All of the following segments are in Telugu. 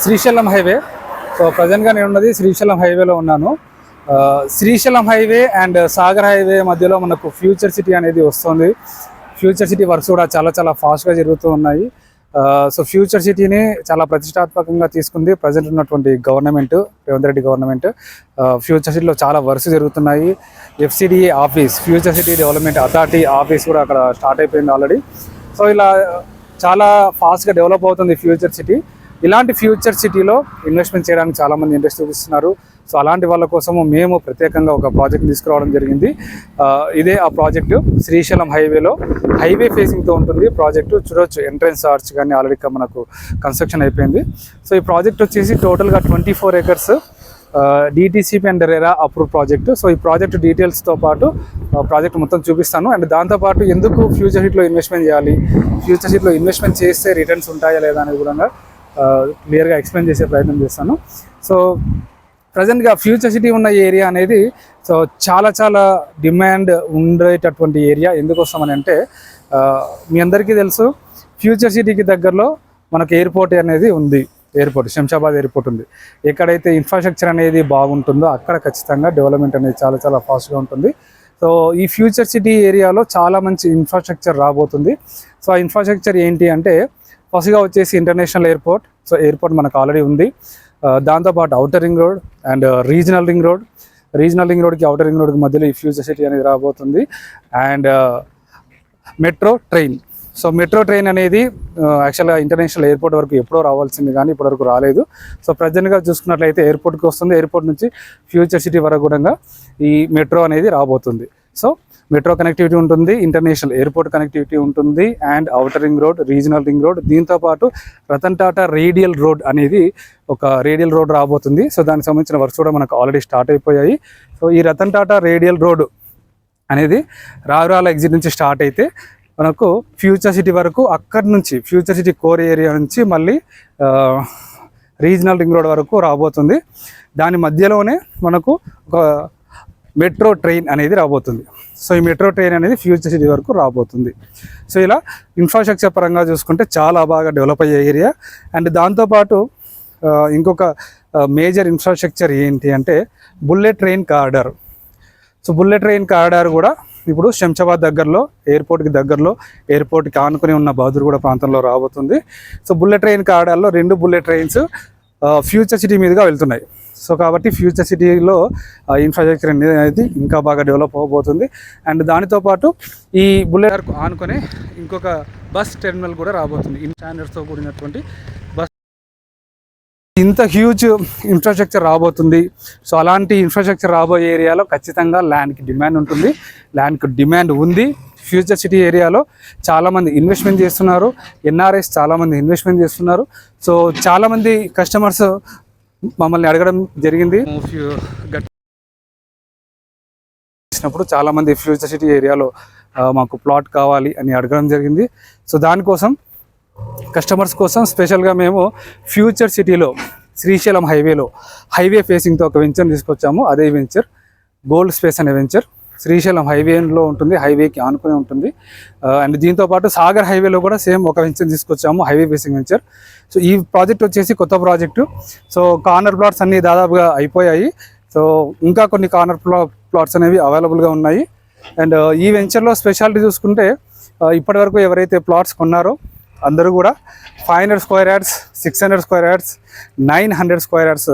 శ్రీశైలం హైవే. సో ప్రజెంట్గా నేను ఉన్నది శ్రీశైలం హైవేలో ఉన్నాను. Srisailam highway and Sagar highway మధ్యలో మనకు ఫ్యూచర్ సిటీ అనేది వస్తుంది. ఫ్యూచర్ సిటీ వర్క్స్ కూడా చాలా ఫాస్ట్గా జరుగుతూ ఉన్నాయి. సో ఫ్యూచర్ సిటీని చాలా ప్రతిష్టాత్మకంగా తీసుకుంది ప్రజెంట్ ఉన్నటువంటి government, Revanth Reddy government. Future సిటీలో చాలా వర్క్స్ జరుగుతున్నాయి. FCDA office, future city development authority office కూడా అక్కడ స్టార్ట్ అయిపోయింది ఆల్రెడీ. సో ఇలా చాలా ఫాస్ట్గా డెవలప్ అవుతుంది ఫ్యూచర్ సిటీ. ఇలాంటి ఫ్యూచర్ సిటీలో ఇన్వెస్ట్మెంట్ చేయడానికి చాలామంది ఇంట్రెస్ట్ చూపిస్తున్నారు. సో అలాంటి వాళ్ళ కోసము మేము ప్రత్యేకంగా ఒక ప్రాజెక్ట్ తీసుకురావడం జరిగింది. ఇదే ఆ ప్రాజెక్టు శ్రీశైలం హైవేలో, హైవే ఫేసింగ్తో ఉంటుంది ప్రాజెక్టు. చూడవచ్చు ఎంట్రన్స్ ఆర్చ్ కానీ ఆల్రెడీ మనకు కన్స్ట్రక్షన్ అయిపోయింది. సో ఈ ప్రాజెక్ట్ వచ్చేసి టోటల్గా 24 acres DTCP and RERA approve project. So ఈ ప్రాజెక్ట్ డీటెయిల్స్తో పాటు ప్రాజెక్ట్ మొత్తం చూపిస్తాను. అండ్ దాంతోపాటు ఎందుకు ఫ్యూచర్ సిటీలో ఇన్వెస్ట్మెంట్ చేయాలి, ఫ్యూచర్ సిటీలో ఇన్వెస్ట్మెంట్ చేస్తే రిటర్న్స్ ఉంటాయా లేదా అనేది కూడా క్లియర్గా ఎక్స్ప్లెయిన్ చేసే ప్రయత్నం చేస్తాను. సో ప్రజెంట్గా ఫ్యూచర్ సిటీ ఉన్న ఏరియా అనేది సో చాలా డిమాండ్ ఉండేటటువంటి ఏరియా. ఎందుకోసమని అంటే మీ అందరికీ తెలుసు, ఫ్యూచర్ సిటీకి దగ్గరలో మనకు ఎయిర్పోర్ట్ అనేది ఉంది. ఎయిర్పోర్ట్, శంషాబాద్ ఎయిర్పోర్ట్ ఉంది. ఎక్కడైతే ఇన్ఫ్రాస్ట్రక్చర్ అనేది బాగుంటుందో అక్కడ ఖచ్చితంగా డెవలప్మెంట్ అనేది చాలా ఫాస్ట్గా ఉంటుంది. సో ఈ ఫ్యూచర్ సిటీ ఏరియాలో చాలా మంచి ఇన్ఫ్రాస్ట్రక్చర్ రాబోతుంది. సో ఆ ఇన్ఫ్రాస్ట్రక్చర్ ఏంటి అంటే ఫస్ట్గా వచ్చేసి ఇంటర్నేషనల్ ఎయిర్పోర్ట్. సో ఎయిర్పోర్ట్ మనకు ఆల్రెడీ ఉంది. దాంతోపాటు outer ring road and regional ring రోడ్కి ఔటర్ రింగ్ రోడ్కి మధ్యలో ఈ ఫ్యూచర్ సిటీ అనేది రాబోతుంది. And metro train. So metro train అనేది యాక్చువల్గా ఇంటర్నేషనల్ ఎయిర్పోర్ట్ వరకు ఎప్పుడో రావాల్సింది కానీ ఇప్పటివరకు రాలేదు. సో ప్రజెంట్గా చూసుకున్నట్లయితే ఎయిర్పోర్ట్కి వస్తుంది. ఎయిర్పోర్ట్ నుంచి ఫ్యూచర్ సిటీ వరకు కూడా ఈ మెట్రో అనేది రాబోతుంది. సో మెట్రో కనెక్టివిటీ ఉంటుంది, ఇంటర్నేషనల్ ఎయిర్పోర్ట్ కనెక్టివిటీ ఉంటుంది, and outer ring road, regional ring road. దీంతోపాటు రతన్ టాటా రేడియల్ రోడ్ అనేది ఒక రేడియల్ రోడ్ రాబోతుంది. సో దానికి సంబంధించిన వర్క్స్ కూడా మనకు ఆల్రెడీ స్టార్ట్ అయిపోయాయి. సో ఈ రతన్ టాటా రేడియల్ రోడ్ అనేది రావురాల ఎగ్జిట్ నుంచి స్టార్ట్ అయితే మనకు ఫ్యూచర్ సిటీ వరకు, అక్కడి నుంచి ఫ్యూచర్ సిటీ కోర్ ఏరియా నుంచి మళ్ళీ రీజనల్ రింగ్ రోడ్ వరకు రాబోతుంది. దాని మధ్యలోనే మనకు ఒక మెట్రో ట్రైన్ అనేది రాబోతుంది. సో ఈ మెట్రో ట్రైన్ అనేది ఫ్యూచర్ సిటీ వరకు రాబోతుంది. సో ఇలా ఇన్ఫ్రాస్ట్రక్చర్ పరంగా చూసుకుంటే చాలా బాగా డెవలప్ అయ్యే ఏరియా. అండ్ దాంతోపాటు ఇంకొక మేజర్ ఇన్ఫ్రాస్ట్రక్చర్ ఏంటి అంటే bullet train corridor. So bullet train corridor కూడా ఇప్పుడు శంషాబాద్ దగ్గరలో, ఎయిర్పోర్ట్కి దగ్గరలో, ఎయిర్పోర్ట్కి ఆనుకుని ఉన్న బహదూర్గూడ ప్రాంతంలో రాబోతుంది. సో బుల్లెట్ ట్రైన్ కారిడార్లో 2 బుల్లెట్ ట్రైన్స్ ఫ్యూచర్ సిటీ మీదుగా వెళ్తున్నాయి. సో కాబట్టి ఫ్యూచర్ సిటీలో ఇన్ఫ్రాస్ట్రక్చర్ అనేది ఇంకా బాగా డెవలప్ అవ్వబోతుంది. అండ్ దానితో పాటు ఈ బుల్లెట్ ఆనుకొని ఇంకొక బస్ టెర్మినల్ కూడా రాబోతుంది. ఇన్ స్టాండర్డ్స్తో కూడినటువంటి బస్. ఇంత హ్యూజ్ ఇన్ఫ్రాస్ట్రక్చర్ రాబోతుంది. సో అలాంటి ఇన్ఫ్రాస్ట్రక్చర్ రాబోయే ఏరియాలో ఖచ్చితంగా ల్యాండ్కి డిమాండ్ ఉంటుంది. ల్యాండ్కి డిమాండ్ ఉంది. ఫ్యూచర్ సిటీ ఏరియాలో చాలామంది ఇన్వెస్ట్మెంట్ చేస్తున్నారు. NRIs చాలామంది ఇన్వెస్ట్మెంట్ చేస్తున్నారు. సో చాలామంది కస్టమర్స్ మమ్మల్ని అడగడం జరిగింది. చేసినప్పుడు చాలామంది ఫ్యూచర్ సిటీ ఏరియాలో మాకు ప్లాట్ కావాలి అని అడగడం జరిగింది. సో దానికోసం కస్టమర్స్ కోసం స్పెషల్గా మేము ఫ్యూచర్ సిటీలో శ్రీశైలం హైవేలో, హైవే ఫేసింగ్తో ఒక వెంచర్ తీసుకొచ్చాము. అదే వెంచర్ గోల్డ్ స్పేస్ అనే వెంచర్ శ్రీశైలం హైవేలో ఉంటుంది, హైవేకి ఆనుకుని ఉంటుంది. అండ్ దీంతోపాటు సాగర్ హైవేలో కూడా సేమ్ ఒక వెంచర్ తీసుకొచ్చాము, హైవే ఫేసింగ్ వెంచర్. సో ఈ ప్రాజెక్ట్ వచ్చేసి కొత్త ప్రాజెక్టు. సో కార్నర్ ప్లాట్స్ అన్నీ దాదాపుగా అయిపోయాయి. సో ఇంకా కొన్ని కార్నర్ ప్లాట్స్ అనేవి అవైలబుల్గా ఉన్నాయి. అండ్ ఈ వెంచర్లో స్పెషాలిటీ చూసుకుంటే ఇప్పటివరకు ఎవరైతే ప్లాట్స్ కొన్నారో అందరూ కూడా 500 square yards, 600 square yards, 900 square yards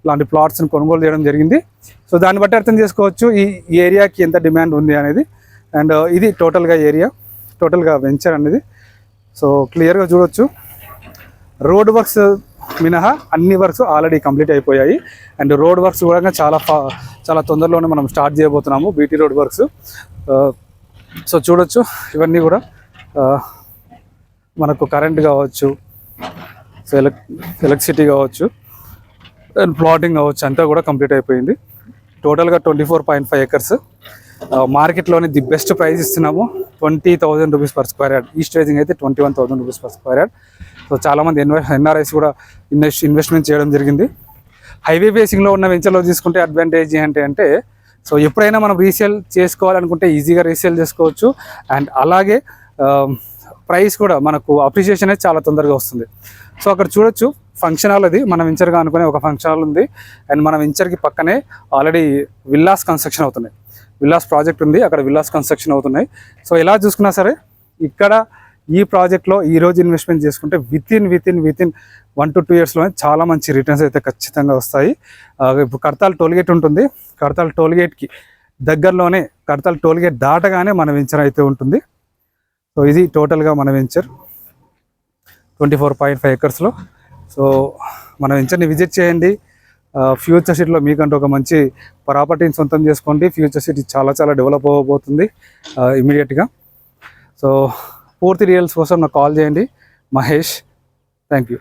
లాంటి ప్లాట్స్ని కొనుగోలు చేయడం జరిగింది. సో దాన్ని బట్టి అర్థం చేసుకోవచ్చు ఈ ఏరియాకి ఎంత డిమాండ్ ఉంది అనేది. అండ్ ఇది టోటల్గా ఏరియా, టోటల్గా వెంచర్ అనేది. సో క్లియర్గా చూడవచ్చు. రోడ్ వర్క్స్ మినహా అన్ని వర్క్స్ ఆల్రెడీ కంప్లీట్ అయిపోయాయి. అండ్ రోడ్ వర్క్స్ కూడా చాలా తొందరలోనే మనం స్టార్ట్ చేయబోతున్నాము, BT రోడ్ వర్క్స్. సో చూడొచ్చు ఇవన్నీ కూడా మనకు కరెంట్ కావచ్చు, సో ఎలక్ట్రిసిటీ కావచ్చు, అండ్ ప్లాటింగ్ కావచ్చు, అంతా కూడా కంప్లీట్ అయిపోయింది. టోటల్గా 24.5 acres. మార్కెట్లోనే ది బెస్ట్ ప్రైస్ ఇస్తున్నాము, 20,000 rupees per square yard. ఈ స్టేజింగ్ అయితే 21,000 rupees per square yard. So చాలామంది NRIs కూడా ఇన్వెస్ట్మెంట్ చేయడం జరిగింది. హైవే బేసింగ్లో ఉన్న వెంచర్లో తీసుకుంటే అడ్వాంటేజ్ ఏంటి అంటే సో ఎప్పుడైనా మనం రీసేల్ చేసుకోవాలనుకుంటే ఈజీగా రీసేల్ చేసుకోవచ్చు. అండ్ అలాగే ప్రైస్ కూడా మనకు అప్రిషియేషన్ అనేది చాలా తొందరగా వస్తుంది. సో అక్కడ చూడొచ్చు ఫంక్షన్ హాల్ అది మన వెంచర్గా అనుకునే ఒక ఫంక్షన్ హాల్ ఉంది. అండ్ మన వెంచర్కి పక్కనే ఆల్రెడీ విల్లాస్ కన్స్ట్రక్షన్ అవుతున్నాయి. విల్లాస్ ప్రాజెక్ట్ ఉంది, అక్కడ విల్లాస్ కన్స్ట్రక్షన్ అవుతున్నాయి. సో ఎలా చూసుకున్నా సరే ఇక్కడ ఈ ప్రాజెక్ట్లో ఈరోజు ఇన్వెస్ట్మెంట్ చేసుకుంటే విత్ ఇన్ 1 to 2 yearsలోనే చాలా మంచి రిటర్న్స్ అయితే ఖచ్చితంగా వస్తాయి. ఇప్పుడు కడతాల్ టోల్గేట్ ఉంటుంది, కడతాల్ టోల్గేట్కి దగ్గరలోనే, కడతాల్ టోల్గేట్ దాటగానే మన వెంచర్ అయితే ఉంటుంది. సో ఇది టోటల్గా మన వెంచర్ 24.5 acresలో. సో మన వెంచర్ని విజిట్ చేయండి. ఫ్యూచర్ సిటీలో మీకంటూ ఒక మంచి ప్రాపర్టీని సొంతం చేసుకోండి. ఫ్యూచర్ సిటీ చాలా చాలా డెవలప్ అవ్వబోతుంది ఇమీడియట్గా. సో పూర్తి డీటెయిల్స్ కోసం నాకు కాల్ చేయండి. మహేష్. Thank you.